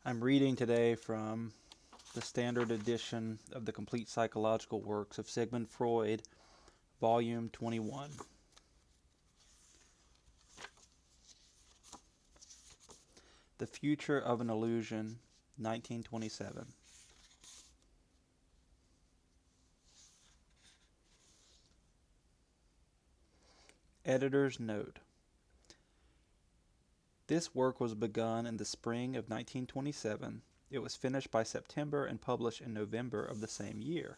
I'm reading today from the standard edition of the Complete Psychological Works of Sigmund Freud, Volume 21. The Future of an Illusion, 1927. Editor's Note. This work was begun in the spring of 1927. It was finished by September and published in November of the same year.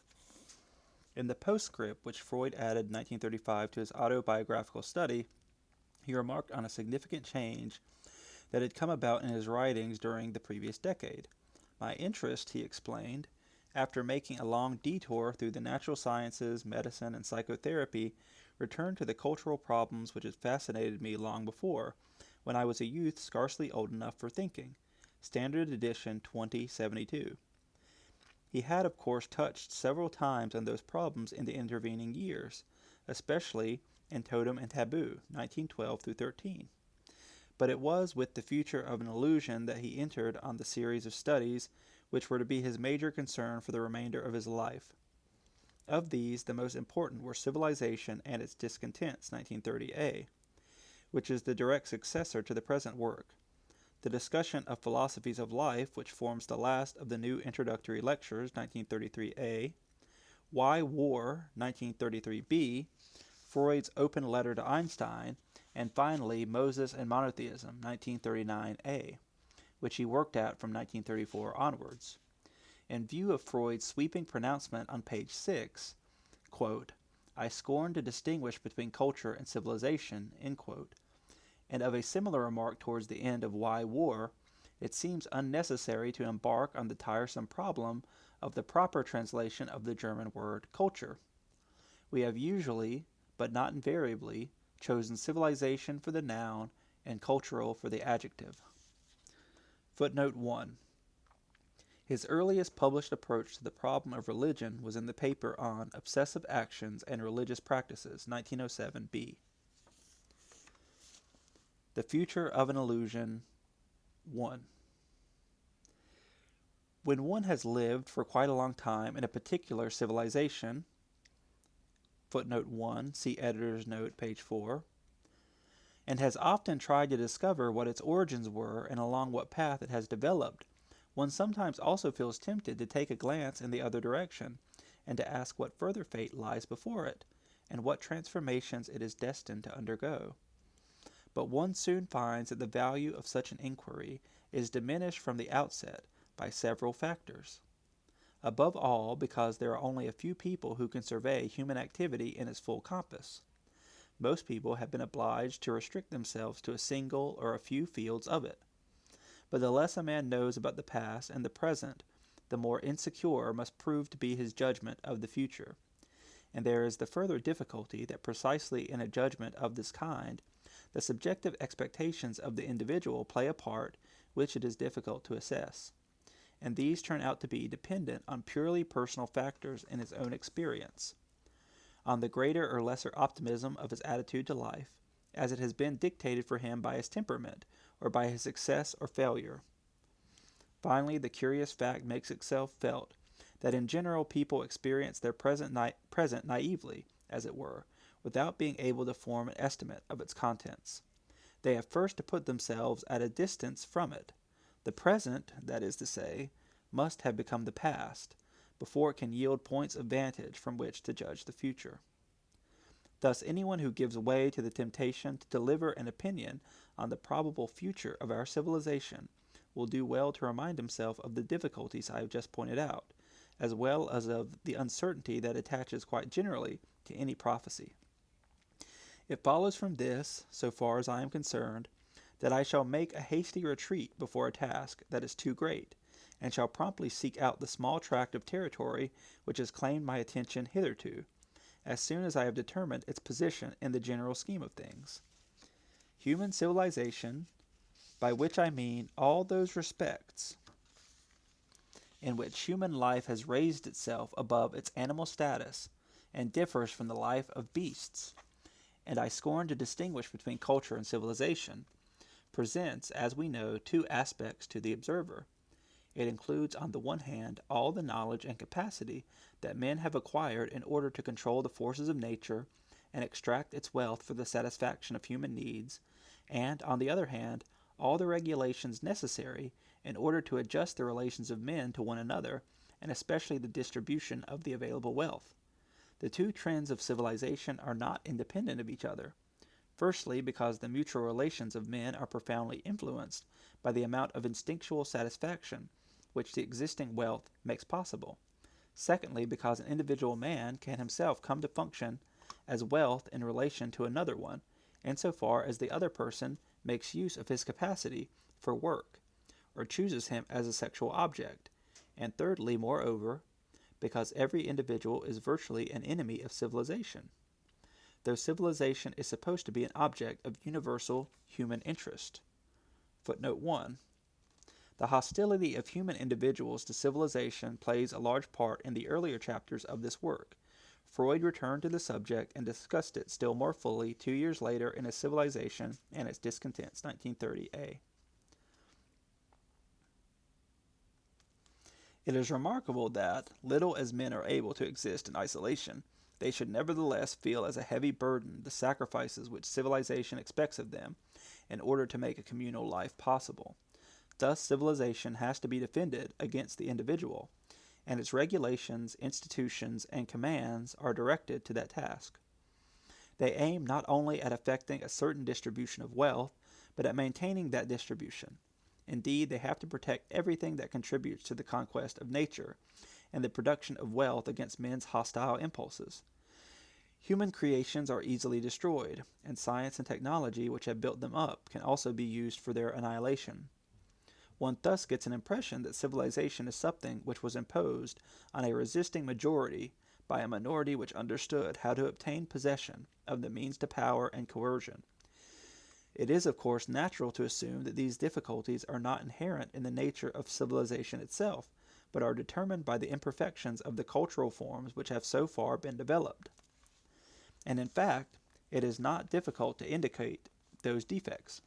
In the postscript, which Freud added in 1935 to his autobiographical study, he remarked on a significant change that had come about in his writings during the previous decade. My interest, he explained, after making a long detour through the natural sciences, medicine, and psychotherapy, returned to the cultural problems which had fascinated me long before, when I was a youth scarcely old enough for thinking. Standard edition 2072. He had, of course, touched several times on those problems in the intervening years, especially in Totem and Taboo, 1912 through 13. But it was with the future of an illusion that he entered on the series of studies which were to be his major concern for the remainder of his life. Of these, the most important were Civilization and its Discontents, 1930a, which is the direct successor to the present work, the discussion of Philosophies of Life, which forms the last of the new introductory lectures, 1933a, Why War, 1933b, Freud's open letter to Einstein, and finally Moses and Monotheism, 1939a, which he worked at from 1934 onwards. In view of Freud's sweeping pronouncement on page 6, quote, I scorn to distinguish between culture and civilization, end quote, and of a similar remark towards the end of Why War, it seems unnecessary to embark on the tiresome problem of the proper translation of the German word culture. We have usually, but not invariably, chosen civilization for the noun and cultural for the adjective. Footnote 1. His earliest published approach to the problem of religion was in the paper on Obsessive Actions and Religious Practices, 1907b. The Future of an Illusion 1. When one has lived for quite a long time in a particular civilization, footnote 1, see editor's note, page 4, and has often tried to discover what its origins were and along what path it has developed, one sometimes also feels tempted to take a glance in the other direction and to ask what further fate lies before it, and what transformations it is destined to undergo. But one soon finds that the value of such an inquiry is diminished from the outset by several factors. Above all, because there are only a few people who can survey human activity in its full compass. Most people have been obliged to restrict themselves to a single or a few fields of it. But the less a man knows about the past and the present, the more insecure must prove to be his judgment of the future. And there is the further difficulty that precisely in a judgment of this kind, the subjective expectations of the individual play a part which it is difficult to assess, and these turn out to be dependent on purely personal factors in his own experience, on the greater or lesser optimism of his attitude to life, as it has been dictated for him by his temperament or by his success or failure. Finally, the curious fact makes itself felt that in general people experience their present naively, as it were, without being able to form an estimate of its contents. They have first to put themselves at a distance from it. The present, that is to say, must have become the past, before it can yield points of vantage from which to judge the future. Thus anyone who gives way to the temptation to deliver an opinion on the probable future of our civilization will do well to remind himself of the difficulties I have just pointed out, as well as of the uncertainty that attaches quite generally to any prophecy. It follows from this, so far as I am concerned, that I shall make a hasty retreat before a task that is too great, and shall promptly seek out the small tract of territory which has claimed my attention hitherto, as soon as I have determined its position in the general scheme of things. Human civilization, by which I mean all those respects in which human life has raised itself above its animal status and differs from the life of beasts, and I scorn to distinguish between culture and civilization, presents, as we know, two aspects to the observer. It includes, on the one hand, all the knowledge and capacity that men have acquired in order to control the forces of nature and extract its wealth for the satisfaction of human needs, and, on the other hand, all the regulations necessary in order to adjust the relations of men to one another, and especially the distribution of the available wealth. The two trends of civilization are not independent of each other. Firstly, because the mutual relations of men are profoundly influenced by the amount of instinctual satisfaction which the existing wealth makes possible. Secondly, because an individual man can himself come to function as wealth in relation to another one, insofar as the other person makes use of his capacity for work, or chooses him as a sexual object. And thirdly, moreover, because every individual is virtually an enemy of civilization, though civilization is supposed to be an object of universal human interest. Footnote 1. The hostility of human individuals to civilization plays a large part in the earlier chapters of this work. Freud returned to the subject and discussed it still more fully 2 years later in his Civilization and its Discontents, 1930a. It is remarkable that, little as men are able to exist in isolation, they should nevertheless feel as a heavy burden the sacrifices which civilization expects of them in order to make a communal life possible. Thus, civilization has to be defended against the individual, and its regulations, institutions, and commands are directed to that task. They aim not only at effecting a certain distribution of wealth, but at maintaining that distribution. Indeed, they have to protect everything that contributes to the conquest of nature and the production of wealth against men's hostile impulses. Human creations are easily destroyed, and science and technology which have built them up can also be used for their annihilation. One thus gets an impression that civilization is something which was imposed on a resisting majority by a minority which understood how to obtain possession of the means to power and coercion. It is, of course, natural to assume that these difficulties are not inherent in the nature of civilization itself, but are determined by the imperfections of the cultural forms which have so far been developed. And in fact, it is not difficult to indicate those defects.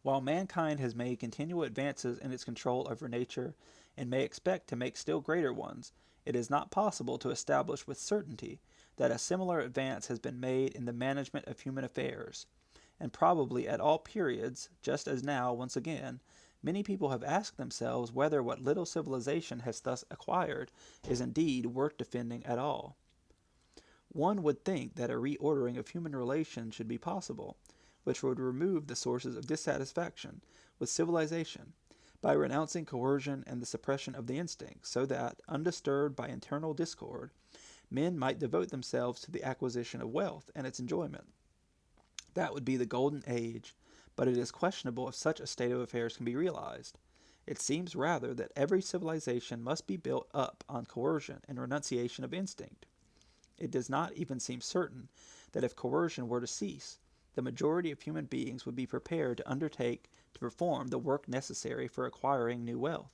While mankind has made continual advances in its control over nature and may expect to make still greater ones, it is not possible to establish with certainty that a similar advance has been made in the management of human affairs. And probably at all periods, just as now, once again, many people have asked themselves whether what little civilization has thus acquired is indeed worth defending at all. One would think that a reordering of human relations should be possible, which would remove the sources of dissatisfaction with civilization by renouncing coercion and the suppression of the instincts, so that, undisturbed by internal discord, men might devote themselves to the acquisition of wealth and its enjoyment. That would be the golden age, but it is questionable if such a state of affairs can be realized. It seems rather that every civilization must be built up on coercion and renunciation of instinct. It does not even seem certain that if coercion were to cease, the majority of human beings would be prepared to undertake to perform the work necessary for acquiring new wealth.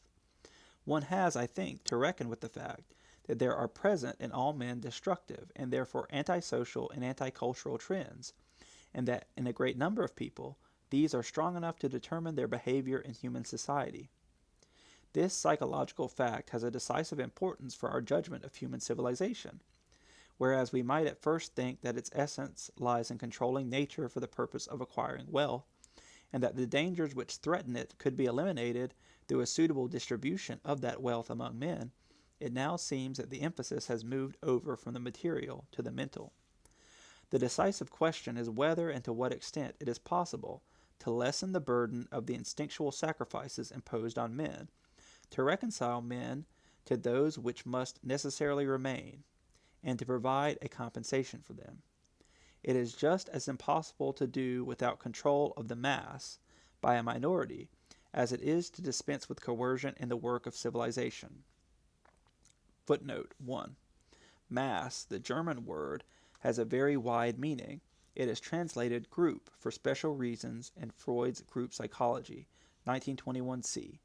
One has, I think, to reckon with the fact that there are present in all men destructive and therefore antisocial and anti-cultural trends, and that in a great number of people, these are strong enough to determine their behavior in human society. This psychological fact has a decisive importance for our judgment of human civilization. Whereas we might at first think that its essence lies in controlling nature for the purpose of acquiring wealth, and that the dangers which threaten it could be eliminated through a suitable distribution of that wealth among men, it now seems that the emphasis has moved over from the material to the mental. The decisive question is whether and to what extent it is possible to lessen the burden of the instinctual sacrifices imposed on men, to reconcile men to those which must necessarily remain, and to provide a compensation for them. It is just as impossible to do without control of the mass by a minority as it is to dispense with coercion in the work of civilization. Footnote 1. Mass, the German word, has a very wide meaning. It is translated group for special reasons in Freud's Group Psychology, 1921c.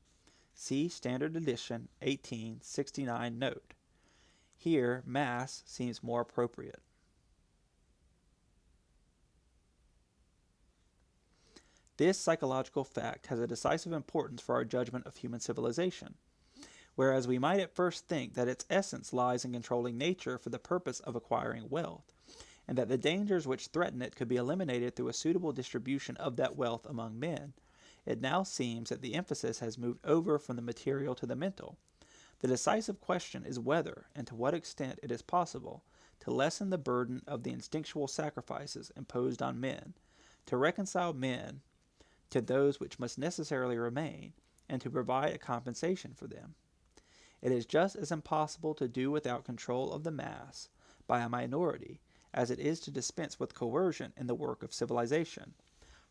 See Standard Edition, 1869 note. Here, mass seems more appropriate. This psychological fact has a decisive importance for our judgment of human civilization. Whereas we might at first think that its essence lies in controlling nature for the purpose of acquiring wealth, and that the dangers which threaten it could be eliminated through a suitable distribution of that wealth among men, it now seems that the emphasis has moved over from the material to the mental. The decisive question is whether and to what extent it is possible to lessen the burden of the instinctual sacrifices imposed on men, to reconcile men to those which must necessarily remain, and to provide a compensation for them. It is just as impossible to do without control of the mass by a minority as it is to dispense with coercion in the work of civilization.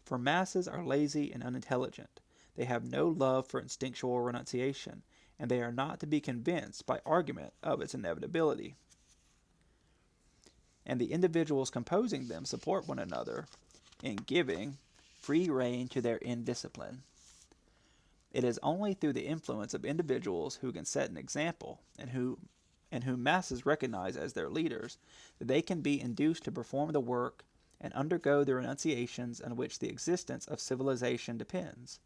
For masses are lazy and unintelligent. They have no love for instinctual renunciation, and they are not to be convinced by argument of its inevitability. And the individuals composing them support one another in giving free rein to their indiscipline. It is only through the influence of individuals who can set an example and whom masses recognize as their leaders that they can be induced to perform the work and undergo the renunciations on which the existence of civilization depends.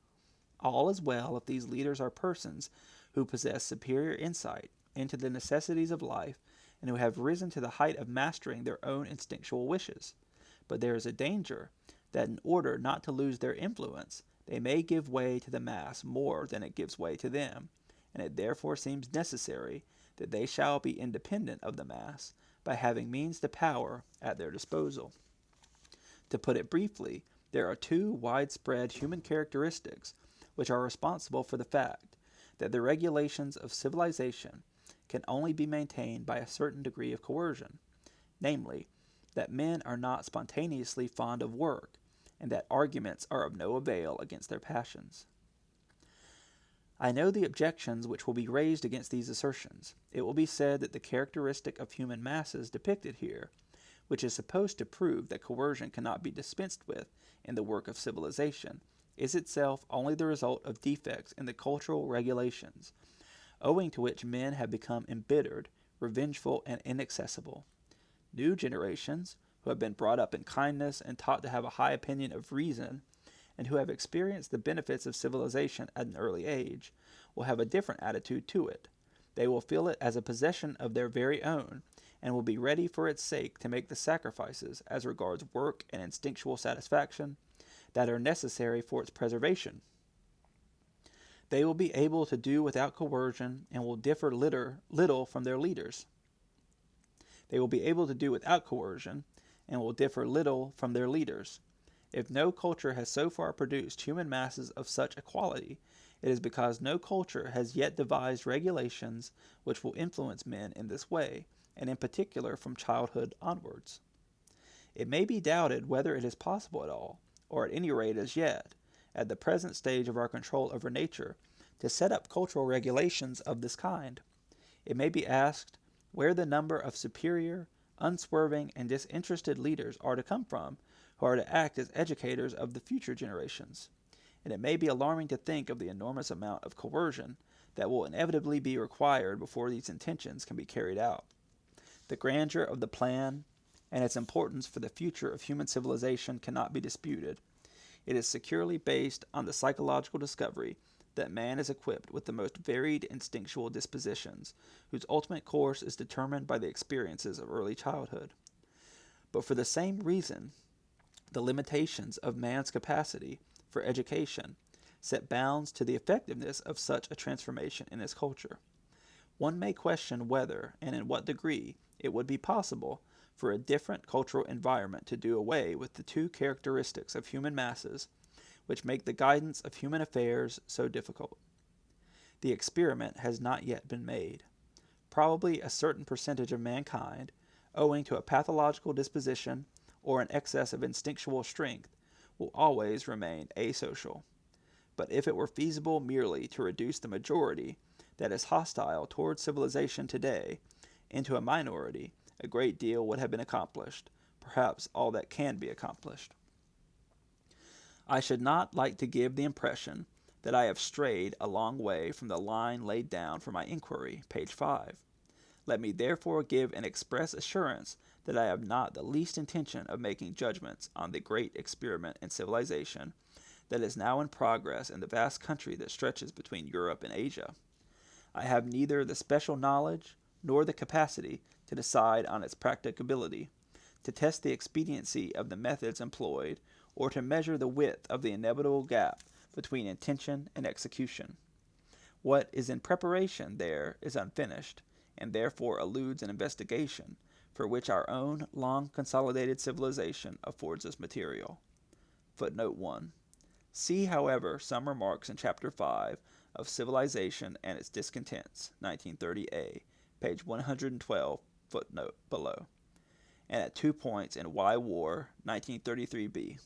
All is well if these leaders are persons who possess superior insight into the necessities of life and who have risen to the height of mastering their own instinctual wishes. But there is a danger that in order not to lose their influence, they may give way to the mass more than it gives way to them, and it therefore seems necessary that they shall be independent of the mass by having means to power at their disposal. To put it briefly, there are two widespread human characteristics which are responsible for the fact that the regulations of civilization can only be maintained by a certain degree of coercion, namely, that men are not spontaneously fond of work, and that arguments are of no avail against their passions. I know the objections which will be raised against these assertions. It will be said that the characteristic of human masses depicted here, which is supposed to prove that coercion cannot be dispensed with in the work of civilization, is itself only the result of defects in the cultural regulations, owing to which men have become embittered, revengeful, and inaccessible. New generations, who have been brought up in kindness and taught to have a high opinion of reason, and who have experienced the benefits of civilization at an early age, will have a different attitude to it. They will feel it as a possession of their very own, and will be ready for its sake to make the sacrifices as regards work and instinctual satisfaction that are necessary for its preservation. They will be able to do without coercion and will differ little from their leaders. They will be able to do without coercion and will differ little from their leaders. If no culture has so far produced human masses of such equality, it is because no culture has yet devised regulations which will influence men in this way, and in particular from childhood onwards. It may be doubted whether it is possible at all, or at any rate as yet, at the present stage of our control over nature, to set up cultural regulations of this kind. It may be asked where the number of superior, unswerving, and disinterested leaders are to come from, who are to act as educators of the future generations. And it may be alarming to think of the enormous amount of coercion that will inevitably be required before these intentions can be carried out. The grandeur of the plan and its importance for the future of human civilization cannot be disputed. It is securely based on the psychological discovery that man is equipped with the most varied instinctual dispositions, whose ultimate course is determined by the experiences of early childhood. But for the same reason, the limitations of man's capacity for education set bounds to the effectiveness of such a transformation in his culture. One may question whether and in what degree it would be possible for a different cultural environment to do away with the two characteristics of human masses which make the guidance of human affairs so difficult. The experiment has not yet been made. Probably a certain percentage of mankind, owing to a pathological disposition or an excess of instinctual strength, will always remain asocial. But if it were feasible merely to reduce the majority that is hostile toward civilization today into a minority, a great deal would have been accomplished, perhaps all that can be accomplished. I should not like to give the impression that I have strayed a long way from the line laid down for my inquiry, page 5. Let me therefore give an express assurance that I have not the least intention of making judgments on the great experiment in civilization that is now in progress in the vast country that stretches between Europe and Asia. I have neither the special knowledge nor the capacity to decide on its practicability, to test the expediency of the methods employed, or to measure the width of the inevitable gap between intention and execution. What is in preparation there is unfinished, and therefore eludes an investigation for which our own long consolidated civilization affords us material. Footnote 1. See, however, some remarks in Chapter 5 of Civilization and its Discontents, 1930a, page 112, footnote below, and at 2 points in Why War, 1933b.